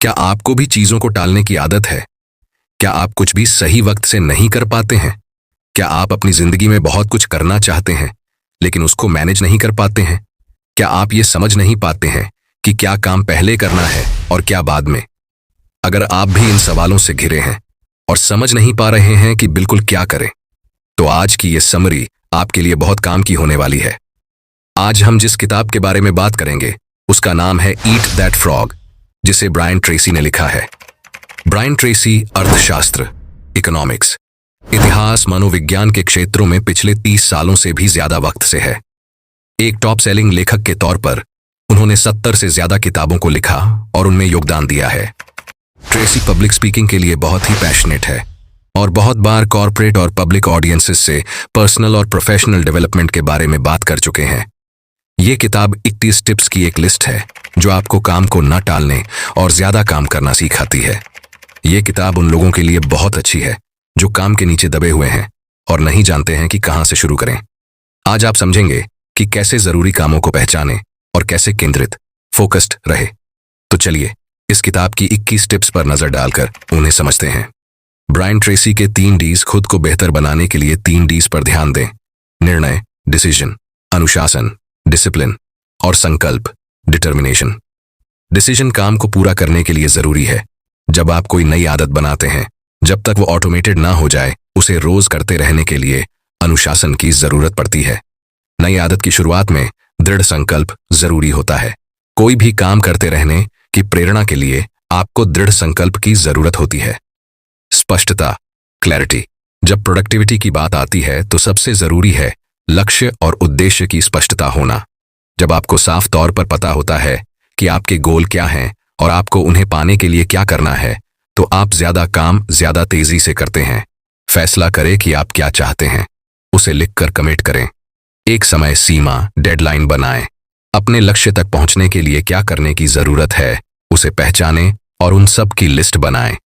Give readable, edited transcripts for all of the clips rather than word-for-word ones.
क्या आपको भी चीजों को टालने की आदत है? क्या आप कुछ भी सही वक्त से नहीं कर पाते हैं? क्या आप अपनी जिंदगी में बहुत कुछ करना चाहते हैं लेकिन उसको मैनेज नहीं कर पाते हैं? क्या आप ये समझ नहीं पाते हैं कि क्या काम पहले करना है और क्या बाद में? अगर आप भी इन सवालों से घिरे हैं और समझ नहीं पा रहे हैं कि बिल्कुल क्या करें, तो आज की ये समरी आपके लिए बहुत काम की होने वाली है। आज हम जिस किताब के बारे में बात करेंगे उसका नाम है ईट दैट फ्रॉग, जिसे ब्रायन ट्रेसी ने लिखा है। ब्रायन ट्रेसी अर्थशास्त्र, इकोनॉमिक्स, इतिहास, मनोविज्ञान के क्षेत्रों में पिछले 30 सालों से भी ज्यादा वक्त से है। एक टॉप सेलिंग लेखक के तौर पर उन्होंने 70 से ज्यादा किताबों को लिखा और उनमें योगदान दिया है। ट्रेसी पब्लिक स्पीकिंग के लिए बहुत ही पैशनेट है और बहुत बार कॉर्पोरेट और पब्लिक ऑडियंसेस से पर्सनल और प्रोफेशनल डेवलपमेंट के बारे में बात कर चुके हैं। ये किताब 21 टिप्स की एक लिस्ट है जो आपको काम को न टालने और ज्यादा काम करना सिखाती है। ये किताब उन लोगों के लिए बहुत अच्छी है जो काम के नीचे दबे हुए हैं और नहीं जानते हैं कि कहां से शुरू करें। आज आप समझेंगे कि कैसे जरूरी कामों को पहचानें और कैसे केंद्रित, फोकस्ड रहे। तो चलिए इस किताब की 21 टिप्स पर नजर डालकर उन्हें समझते हैं। ब्रायन ट्रेसी के 3 डीज खुद को बेहतर बनाने के लिए 3 डीज पर ध्यान दें। निर्णय, डिसीजन, अनुशासन, डिसिप्लिन, और संकल्प, डिटर्मिनेशन। डिसीजन काम को पूरा करने के लिए जरूरी है। जब आप कोई नई आदत बनाते हैं, जब तक वो ऑटोमेटेड ना हो जाए, उसे रोज करते रहने के लिए अनुशासन की जरूरत पड़ती है। नई आदत की शुरुआत में दृढ़ संकल्प जरूरी होता है। कोई भी काम करते रहने की प्रेरणा के लिए आपको दृढ़ संकल्प की जरूरत होती है। स्पष्टता, क्लैरिटी। जब प्रोडक्टिविटी की बात आती है तो सबसे जरूरी है लक्ष्य और उद्देश्य की स्पष्टता होना। जब आपको साफ तौर पर पता होता है कि आपके गोल क्या हैं और आपको उन्हें पाने के लिए क्या करना है, तो आप ज्यादा काम ज्यादा तेजी से करते हैं। फैसला करें कि आप क्या चाहते हैं, उसे लिखकर कमिट करें। एक समय सीमा, डेडलाइन बनाएं। अपने लक्ष्य तक पहुंचने के लिए क्या करने की जरूरत है उसे पहचानें और उन सब की लिस्ट बनाएं।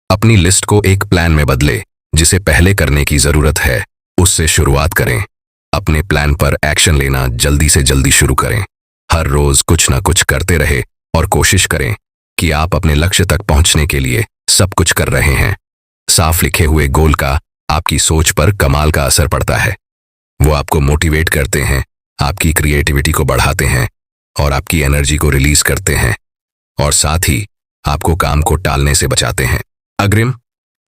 अपनी लिस्ट को एक प्लान में बदले। जिसे पहले करने की जरूरत है उससे शुरुआत करें। अपने प्लान पर एक्शन लेना जल्दी से जल्दी शुरू करें। हर रोज कुछ ना कुछ करते रहे और कोशिश करें कि आप अपने लक्ष्य तक पहुंचने के लिए सब कुछ कर रहे हैं। साफ लिखे हुए गोल का आपकी सोच पर कमाल का असर पड़ता है। वो आपको मोटिवेट करते हैं, आपकी क्रिएटिविटी को बढ़ाते हैं और आपकी एनर्जी को रिलीज करते हैं, और साथ ही आपको काम को टालने से बचाते हैं। अग्रिम,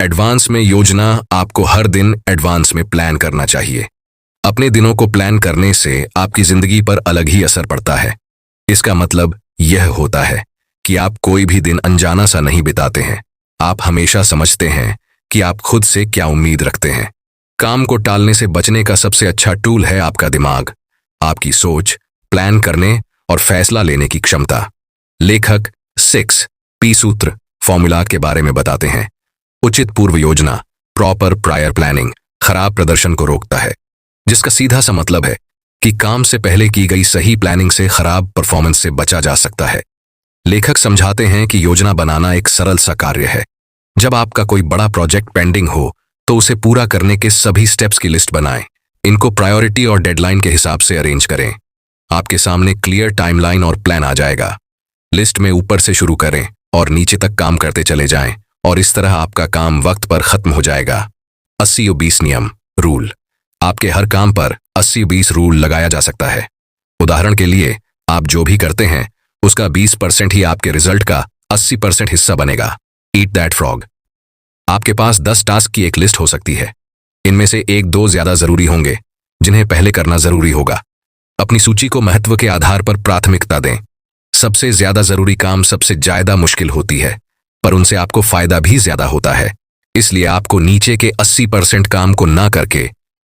एडवांस में योजना। आपको हर दिन एडवांस में प्लान करना चाहिए। अपने दिनों को प्लान करने से आपकी जिंदगी पर अलग ही असर पड़ता है। इसका मतलब यह होता है कि आप कोई भी दिन अनजाना सा नहीं बिताते हैं। आप हमेशा समझते हैं कि आप खुद से क्या उम्मीद रखते हैं। काम को टालने से बचने का सबसे अच्छा टूल है आपका दिमाग, आपकी सोच, प्लान करने और फैसला लेने की क्षमता। लेखक 6P सूत्र, फॉर्मूला के बारे में बताते हैं। उचित पूर्व योजना, प्रॉपर प्रायर प्लानिंग, खराब प्रदर्शन को रोकता है, जिसका सीधा सा मतलब है कि काम से पहले की गई सही प्लानिंग से खराब परफॉर्मेंस से बचा जा सकता है। लेखक समझाते हैं कि योजना बनाना एक सरल सा कार्य है। जब आपका कोई बड़ा प्रोजेक्ट पेंडिंग हो तो उसे पूरा करने के सभी स्टेप्स की लिस्ट बनाएं। इनको प्रायोरिटी और डेडलाइन के हिसाब से अरेंज करें। आपके सामने क्लियर टाइमलाइन और प्लान आ जाएगा। लिस्ट में ऊपर से शुरू करें और नीचे तक काम करते चले जाएं, और इस तरह आपका काम वक्त पर खत्म हो जाएगा। 80-20 नियम, रूल। आपके हर काम पर 80-20 रूल लगाया जा सकता है। उदाहरण के लिए, आप जो भी करते हैं उसका 20% ही आपके रिजल्ट का 80% हिस्सा बनेगा। Eat that frog. आपके पास 10 टास्क की एक लिस्ट हो सकती है। इनमें से 1-2 ज्यादा जरूरी होंगे जिन्हें पहले करना जरूरी होगा। अपनी सूची को महत्व के आधार पर प्राथमिकता दें। सबसे ज्यादा जरूरी काम सबसे ज्यादा मुश्किल होती है, पर उनसे आपको फायदा भी ज्यादा होता है। इसलिए आपको नीचे के 80% काम को ना करके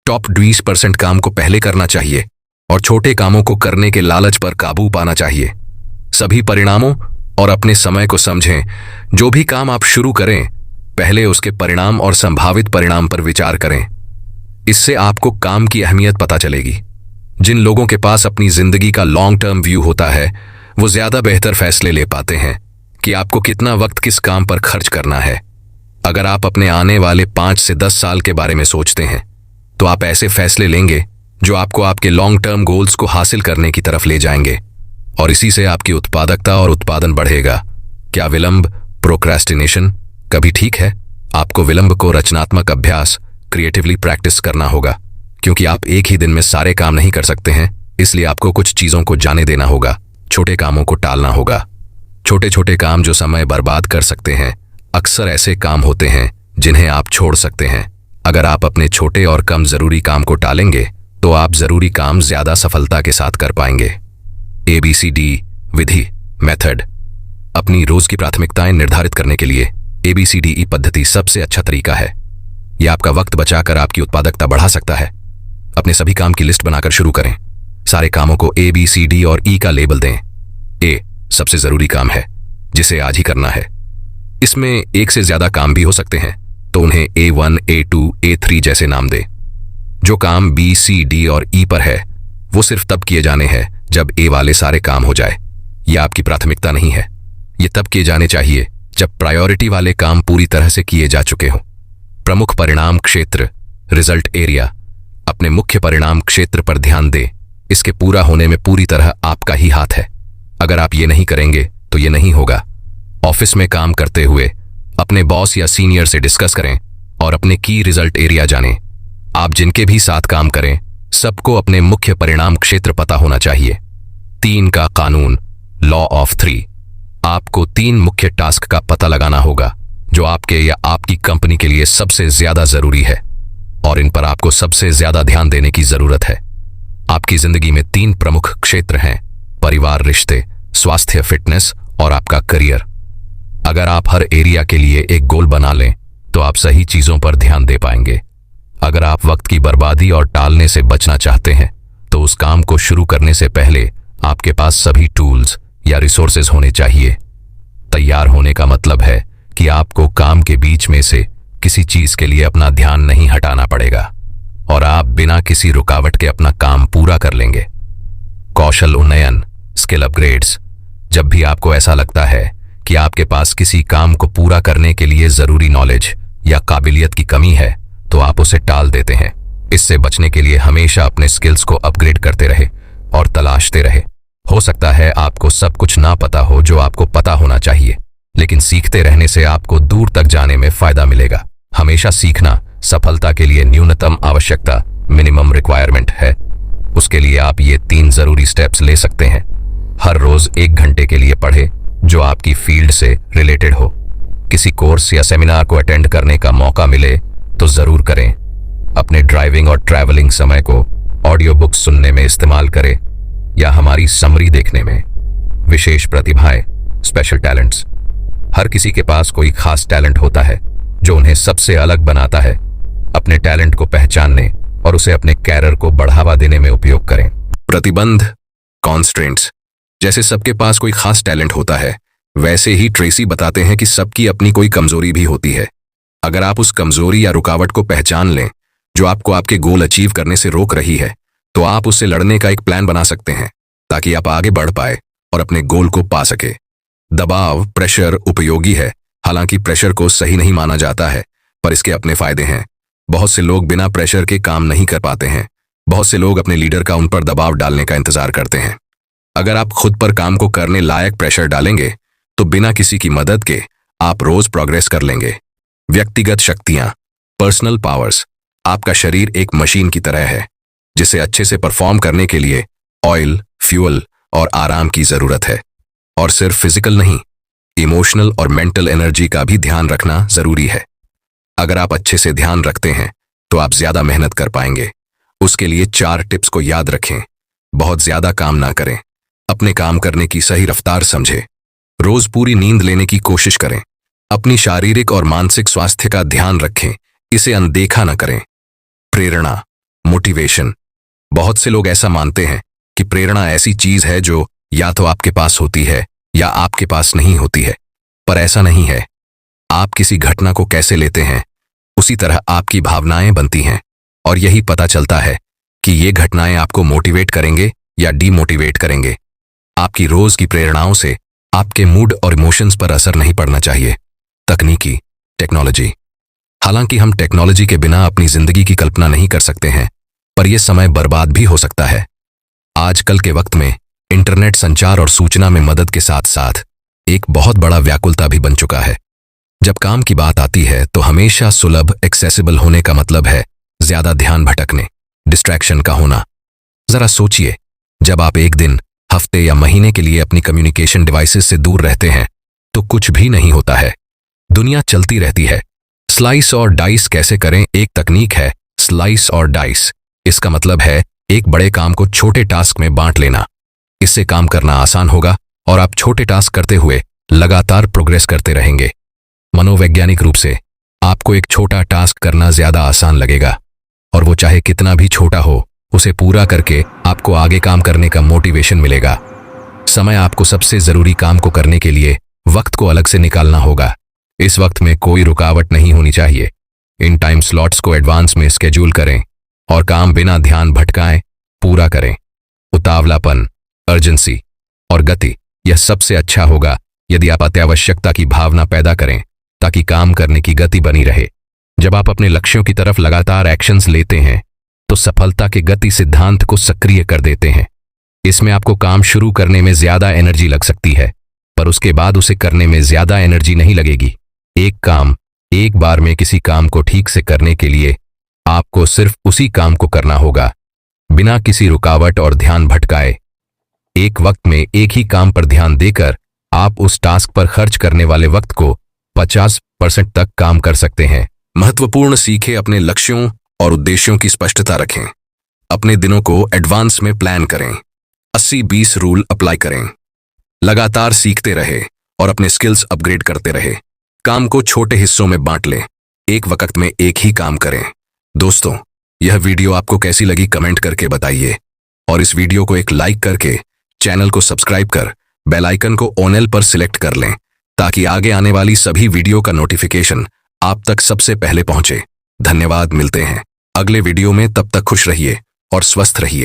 टॉप 20% काम को पहले करना चाहिए और छोटे कामों को करने के लालच पर काबू पाना चाहिए। सभी परिणामों और अपने समय को समझें। जो भी काम आप शुरू करें, पहले उसके परिणाम और संभावित परिणाम पर विचार करें। इससे आपको काम की अहमियत पता चलेगी। जिन लोगों के पास अपनी जिंदगी का लॉन्ग टर्म व्यू होता है, वो ज्यादा बेहतर फैसले ले पाते हैं कि आपको कितना वक्त किस काम पर खर्च करना है। अगर आप अपने आने वाले 5 से 10 साल के बारे में सोचते हैं, तो आप ऐसे फैसले लेंगे जो आपको आपके लॉन्ग टर्म गोल्स को हासिल करने की तरफ ले जाएंगे, और इसी से आपकी उत्पादकता और उत्पादन बढ़ेगा। क्या विलंब प्रोक्रेस्टिनेशन कभी ठीक है? आपको विलंब को रचनात्मक अभ्यास, क्रिएटिवली प्रैक्टिस करना होगा, क्योंकि आप एक ही दिन में सारे काम नहीं कर सकते हैं। इसलिए आपको कुछ चीजों को जाने देना होगा, छोटे कामों को टालना होगा। छोटे छोटे काम जो समय बर्बाद कर सकते हैं अक्सर ऐसे काम होते हैं जिन्हें आप छोड़ सकते हैं। अगर आप अपने छोटे और कम जरूरी काम को टालेंगे तो आप जरूरी काम ज्यादा सफलता के साथ कर पाएंगे। ABCD विधि, मेथड। अपनी रोज की प्राथमिकताएं निर्धारित करने के लिए ABCDE पद्धति सबसे अच्छा तरीका है। यह आपका वक्त बचाकर आपकी उत्पादकता बढ़ा सकता है। अपने सभी काम की लिस्ट बनाकर शुरू करें। सारे कामों को ABCD और E का लेबल दें। A सबसे जरूरी काम है जिसे आज ही करना है। इसमें एक से ज्यादा काम भी हो सकते हैं, तो उन्हें A1, A2, A3 जैसे नाम दें। जो काम B, C, D और E पर है वो सिर्फ तब किए जाने हैं जब A वाले सारे काम हो जाए। यह आपकी प्राथमिकता नहीं है। ये तब किए जाने चाहिए जब प्रायोरिटी वाले काम पूरी तरह से किए जा चुके हों। प्रमुख परिणाम क्षेत्र, रिजल्ट एरिया। अपने मुख्य परिणाम क्षेत्र पर ध्यान दें। इसके पूरा होने में पूरी तरह आपका ही हाथ है। अगर आप ये नहीं करेंगे तो ये नहीं होगा। ऑफिस में काम करते हुए अपने बॉस या सीनियर से डिस्कस करें और अपने की रिजल्ट एरिया जानें। आप जिनके भी साथ काम करें सबको अपने मुख्य परिणाम क्षेत्र पता होना चाहिए। 3 का कानून, लॉ ऑफ 3। आपको 3 मुख्य टास्क का पता लगाना होगा जो आपके या आपकी कंपनी के लिए सबसे ज्यादा जरूरी है और इन पर आपको सबसे ज्यादा ध्यान देने की जरूरत है। आपकी जिंदगी में 3 प्रमुख क्षेत्र हैं: परिवार, रिश्ते, स्वास्थ्य, फिटनेस और आपका करियर। अगर आप हर एरिया के लिए एक गोल बना लें तो आप सही चीजों पर ध्यान दे पाएंगे। अगर आप वक्त की बर्बादी और टालने से बचना चाहते हैं तो उस काम को शुरू करने से पहले आपके पास सभी टूल्स या रिसोर्सेज होने चाहिए। तैयार होने का मतलब है कि आपको काम के बीच में से किसी चीज के लिए अपना ध्यान नहीं हटाना पड़ेगा और आप बिना किसी रुकावट के अपना काम पूरा कर लेंगे। कौशल उन्नयन, स्किल अपग्रेड्स। जब भी आपको ऐसा लगता है कि आपके पास किसी काम को पूरा करने के लिए जरूरी नॉलेज या काबिलियत की कमी है तो आप उसे टाल देते हैं। इससे बचने के लिए हमेशा अपने स्किल्स को अपग्रेड करते रहे और तलाशते रहे। हो सकता है आपको सब कुछ ना पता हो जो आपको पता होना चाहिए, लेकिन सीखते रहने से आपको दूर तक जाने में फायदा मिलेगा। हमेशा सीखना सफलता के लिए न्यूनतम आवश्यकता, मिनिमम रिक्वायरमेंट है। उसके लिए आप ये 3 जरूरी स्टेप्स ले सकते हैं। हर रोज 1 घंटे के लिए पढ़े जो आपकी फील्ड से रिलेटेड हो। किसी कोर्स या सेमिनार को अटेंड करने का मौका मिले तो जरूर करें। अपने ड्राइविंग और ट्रैवलिंग समय को ऑडियो बुक सुनने में इस्तेमाल करें या हमारी समरी देखने में। विशेष प्रतिभाएं, स्पेशल टैलेंट्स। हर किसी के पास कोई खास टैलेंट होता है जो उन्हें सबसे अलग बनाता है। अपने टैलेंट को पहचानने और उसे अपने कैरियर को बढ़ावा देने में उपयोग करें। प्रतिबंध, कॉन्स्ट्रेंट्स। जैसे सबके पास कोई खास टैलेंट होता है, वैसे ही ट्रेसी बताते हैं कि सबकी अपनी कोई कमजोरी भी होती है। अगर आप उस कमजोरी या रुकावट को पहचान लें जो आपको आपके गोल अचीव करने से रोक रही है, तो आप उससे लड़ने का एक प्लान बना सकते हैं ताकि आप आगे बढ़ पाए और अपने गोल को पा सके। दबाव, प्रेशर उपयोगी है। हालांकि प्रेशर को सही नहीं माना जाता है, पर इसके अपने फायदे हैं। बहुत से लोग बिना प्रेशर के काम नहीं कर पाते हैं। बहुत से लोग अपने लीडर का उन पर दबाव डालने का इंतजार करते हैं। अगर आप खुद पर काम को करने लायक प्रेशर डालेंगे तो बिना किसी की मदद के आप रोज प्रोग्रेस कर लेंगे। व्यक्तिगत शक्तियां, पर्सनल पावर्स। आपका शरीर एक मशीन की तरह है जिसे अच्छे से परफॉर्म करने के लिए ऑयल, फ्यूल और आराम की जरूरत है। और सिर्फ फिजिकल नहीं, इमोशनल और मेंटल एनर्जी का भी ध्यान रखना जरूरी है। अगर आप अच्छे से ध्यान रखते हैं तो आप ज्यादा मेहनत कर पाएंगे। उसके लिए 4 टिप्स को याद रखें। बहुत ज्यादा काम ना करें। अपने काम करने की सही रफ्तार समझें। रोज पूरी नींद लेने की कोशिश करें। अपनी शारीरिक और मानसिक स्वास्थ्य का ध्यान रखें, इसे अनदेखा न करें। प्रेरणा, मोटिवेशन। बहुत से लोग ऐसा मानते हैं कि प्रेरणा ऐसी चीज है जो या तो आपके पास होती है या आपके पास नहीं होती है, पर ऐसा नहीं है। आप किसी घटना को कैसे लेते हैं उसी तरह आपकी भावनाएं बनती हैं और यही पता चलता है कि ये घटनाएं आपको मोटिवेट करेंगे या डीमोटिवेट करेंगे। आपकी रोज की प्रेरणाओं से आपके मूड और इमोशंस पर असर नहीं पड़ना चाहिए। तकनीकी, टेक्नोलॉजी। हालांकि हम टेक्नोलॉजी के बिना अपनी जिंदगी की कल्पना नहीं कर सकते हैं, पर यह समय बर्बाद भी हो सकता है। आजकल के वक्त में इंटरनेट संचार और सूचना में मदद के साथ साथ एक बहुत बड़ा व्याकुलता भी बन चुका है। जब काम की बात आती है तो हमेशा सुलभ एक्सेसिबल होने का मतलब है ज्यादा ध्यान भटकने, डिस्ट्रैक्शन का होना। जरा सोचिए, जब आप एक दिन, हफ्ते या महीने के लिए अपनी कम्युनिकेशन डिवाइसेस से दूर रहते हैं तो कुछ भी नहीं होता है। दुनिया चलती रहती है। स्लाइस और डाइस कैसे करें? एक तकनीक है स्लाइस और डाइस। इसका मतलब है एक बड़े काम को छोटे टास्क में बांट लेना। इससे काम करना आसान होगा और आप छोटे टास्क करते हुए लगातार प्रोग्रेस करते रहेंगे। मनोवैज्ञानिक रूप से आपको एक छोटा टास्क करना ज्यादा आसान लगेगा और वो चाहे कितना भी छोटा हो, उसे पूरा करके आपको आगे काम करने का मोटिवेशन मिलेगा। समय आपको सबसे जरूरी काम को करने के लिए वक्त को अलग से निकालना होगा। इस वक्त में कोई रुकावट नहीं होनी चाहिए। इन टाइम स्लॉट्स को एडवांस में स्केड्यूल करें और काम बिना ध्यान भटकाए पूरा करें। उतावलापन, अर्जेंसी और गति, यह सबसे अच्छा होगा यदि आप अत्यावश्यकता की भावना पैदा करें ताकि काम करने की गति बनी रहे। जब आप अपने लक्ष्यों की तरफ लगातार एक्शंस लेते हैं तो सफलता के गति सिद्धांत को सक्रिय कर देते हैं। इसमें आपको काम शुरू करने में ज्यादा एनर्जी लग सकती है, पर उसके बाद उसे करने में ज्यादा एनर्जी नहीं लगेगी। एक काम एक बार में किसी काम को ठीक से करने के लिए आपको सिर्फ उसी काम को करना होगा, बिना किसी रुकावट और ध्यान भटकाए। एक वक्त में एक ही काम पर ध्यान देकर आप उस टास्क पर खर्च करने वाले वक्त को 50% तक काम कर सकते हैं। महत्वपूर्ण सीखें, अपने लक्ष्यों और उद्देश्यों की स्पष्टता रखें। अपने दिनों को एडवांस में प्लान करें। 80-20 रूल अप्लाई करें। लगातार सीखते रहे और अपने स्किल्स अपग्रेड करते रहे। काम को छोटे हिस्सों में बांट लें। एक वक्त में एक ही काम करें। दोस्तों, यह वीडियो आपको कैसी लगी कमेंट करके बताइए और इस वीडियो को एक लाइक करके चैनल को सब्सक्राइब कर बेल आइकन को ऑल पर सिलेक्ट कर लें ताकि आगे आने वाली सभी वीडियो का नोटिफिकेशन आप तक सबसे पहले पहुंचे। धन्यवाद। मिलते हैं अगले वीडियो में। तब तक खुश रहिए और स्वस्थ रहिए।